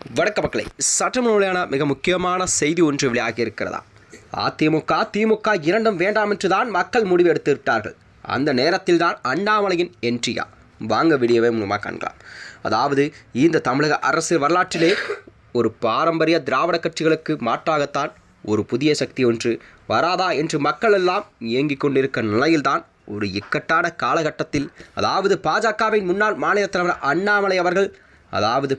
வணக்க மக்களை, சட்டமன்ற மிக முக்கியமான செய்தி ஒன்று வெளியாகி இருக்கிறதா? அதிமுக திமுக இரண்டும் வேண்டாம் என்றுதான் மக்கள் முடிவு எடுத்து விட்டார்கள். அந்த நேரத்தில் தான் அண்ணாமலையின் என்ட்ரியா. வாங்க வீடியோவை மூலமாக காண்கலாம். அதாவது இந்த தமிழக அரசியல் வரலாற்றிலே ஒரு பாரம்பரிய திராவிட கட்சிகளுக்கு மாற்றாகத்தான் ஒரு புதிய சக்தி ஒன்று வராதா என்று மக்கள் எல்லாம் இயங்கிக் கொண்டிருக்கிற நிலையில்தான் ஒரு இக்கட்டான காலகட்டத்தில் அதாவது பாஜகவின் முன்னாள் மாநில தலைவர் அண்ணாமலை அவர்கள்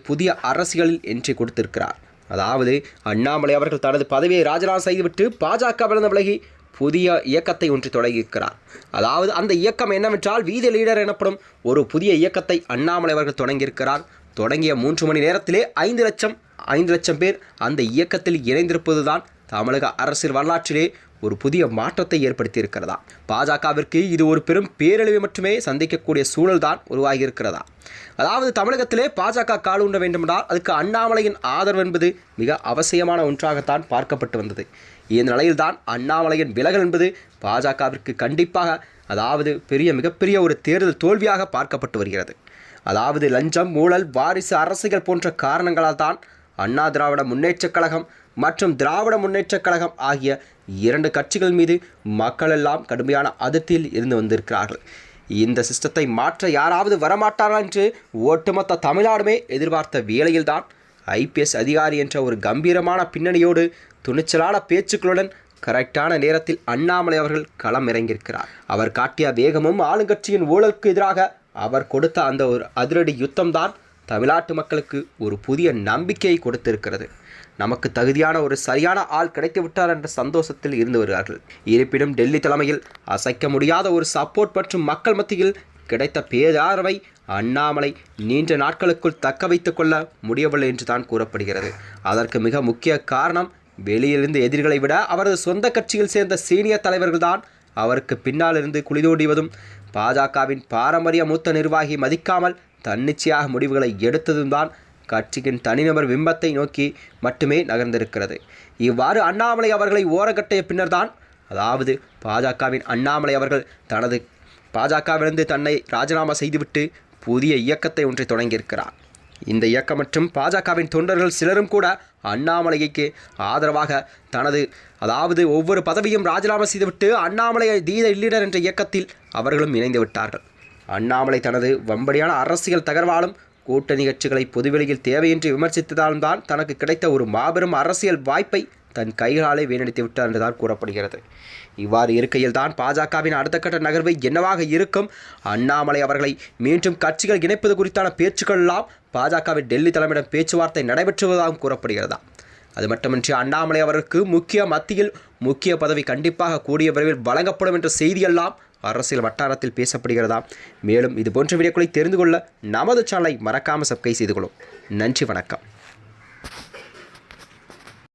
புதிய அரசியலில் என்ட்ரி கொடுத்திருக்கிறார். அதாவது அண்ணாமலை அவர்கள் தனது பதவியை ராஜினாமா செய்துவிட்டு பாஜகவிலிருந்து விலகி புதிய இயக்கத்தை ஒன்று தொடங்கியிருக்கிறார். அதாவது அந்த இயக்கம் என்னவென்றால் வீதி லீடர் எனப்படும் ஒரு புதிய இயக்கத்தை அண்ணாமலை அவர்கள் தொடங்கியிருக்கிறார். தொடங்கிய 3 மணி நேரத்திலே 5 லட்சம் பேர் அந்த இயக்கத்தில் இணைந்திருப்பதுதான் தமிழக அரசியல் வரலாற்றிலே ஒரு புதிய மாற்றத்தை ஏற்படுத்தி இருக்கிறதா. பாஜகவிற்கு இது ஒரு பெரும் பேரழிவை மட்டுமே சந்திக்கக்கூடிய சூழல் தான் உருவாகி இருக்கிறதா. அதாவது தமிழகத்திலே பாஜக கால் ஊன்ற வேண்டுமென்றால் அதுக்கு அண்ணாமலையின் ஆதரவு என்பது மிக அவசியமான ஒன்றாகத்தான் பார்க்கப்பட்டு வந்தது. இந்த நிலையில்தான் அண்ணாமலையின் விலகல் என்பது பாஜகவிற்கு கண்டிப்பாக மிகப்பெரிய ஒரு தேர்தல் தோல்வியாக பார்க்கப்பட்டு வருகிறது. அதாவது லஞ்சம், ஊழல், வாரிசு அரசியல் போன்ற காரணங்களால் தான் அண்ணா திராவிட முன்னேற்றக் கழகம் மற்றும் திராவிட முன்னேற்றக் கழகம் ஆகிய 2 கட்சிகள் மீது மக்கள் எல்லாம் கடுமையான அதிருப்தியில் இருந்து வந்திருக்கிறார்கள். இந்த சிஸ்டத்தை மாற்ற யாராவது வரமாட்டார்கள் என்று ஒட்டுமொத்த தமிழ்நாடுமே எதிர்பார்த்த வேளையில்தான் ஐபிஎஸ் அதிகாரி என்ற ஒரு கம்பீரமான பின்னணியோடு துணிச்சலான பேச்சுக்களுடன் கரெக்டான நேரத்தில் அண்ணாமலை அவர்கள் களம் இறங்கியிருக்கிறார். அவர் காட்டிய வேகமும் ஆளுங்கட்சியின் ஊழலுக்கு எதிராக அவர் கொடுத்த அந்த ஒரு அதிரடி யுத்தம்தான் தமிழ்நாட்டு மக்களுக்கு ஒரு புதிய நம்பிக்கையை கொடுத்திருக்கிறது. நமக்கு தகுதியான ஒரு சரியான ஆள் கிடைத்து விட்டார் என்ற சந்தோஷத்தில் இருந்து வருகிறார்கள். இருப்பினும் டெல்லி தலைமையில் அசைக்க முடியாத ஒரு சப்போர்ட் மற்றும் மக்கள் மத்தியில் கிடைத்த பேராதரவை அண்ணாமலை நீண்ட நாட்களுக்குள் தக்க வைத்துக் கொள்ள முடியவில்லை என்று தான் கூறப்படுகிறது. அதற்கு மிக முக்கிய காரணம் வெளியிலிருந்து எதிரிகளை விட அவரது சொந்த கட்சியில் சேர்ந்த சீனியர் தலைவர்கள்தான் அவருக்கு பின்னால் இருந்து குளிதோடிவதும் பாஜகவின் பாரம்பரிய மூத்த நிர்வாகி மதிக்காமல் தன்னிச்சையாக முடிவுகளை எடுத்ததும் தான் கட்சியின் தனிநபர் பிம்பத்தை நோக்கி மட்டுமே நகர்ந்திருக்கிறது. இவ்வாறு அண்ணாமலை அவர்களை ஓரங்கட்டிய பின்னர்தான் பாஜகவின் அண்ணாமலை அவர்கள் தனது பாஜகவிலிருந்து தன்னை ராஜினாமா செய்துவிட்டு புதிய இயக்கத்தை ஒன்றை தொடங்கியிருக்கிறார். இந்த இயக்கம் மற்றும் பாஜகவின் தொண்டர்கள் சிலரும் கூட அண்ணாமலைக்கு ஆதரவாக தனது ஒவ்வொரு பதவியும் ராஜினாமா செய்துவிட்டு அண்ணாமலை லீடர் என்ற இயக்கத்தில் அவர்களும் இணைந்து விட்டார்கள். அண்ணாமலை தனது வம்படியான அரசியல் தகர்வாலும் கூட்டணி கட்சிகளை பொதுவெளியில் தேவையின்றி விமர்சித்ததாலும் தான் தனக்கு கிடைத்த ஒரு மாபெரும் அரசியல் வாய்ப்பை தன் கைகளாலே வீணடித்து விட்டார் என்றுதான் கூறப்படுகிறது. இவ்வாறு இருக்கையில் தான் பாஜகவின் அடுத்த கட்ட நகர்வு என்னவாக இருக்கும், அண்ணாமலை அவர்களை மீண்டும் கட்சிகள் இணைப்பது குறித்தான பேச்சுக்கள் எல்லாம் பாஜகவின் டெல்லி தலைமையிடம் பேச்சுவார்த்தை நடைபெற்றுவதாகவும் கூறப்படுகிறதா. அது மட்டுமின்றி அண்ணாமலை அவருக்கு மத்தியில் முக்கிய பதவி கண்டிப்பாக கூடிய விரைவில் வழங்கப்படும் என்ற செய்தியெல்லாம் அரசியல் வட்டாரத்தில் பேசப்படுகிறதா. மேலும் இது போன்ற வீடியோக்களை தெரிந்து கொள்ள நமது சேனலை மறக்காமல் சப்ஸ்கிரைப் செய்து கொள்ளும். நன்றி, வணக்கம்.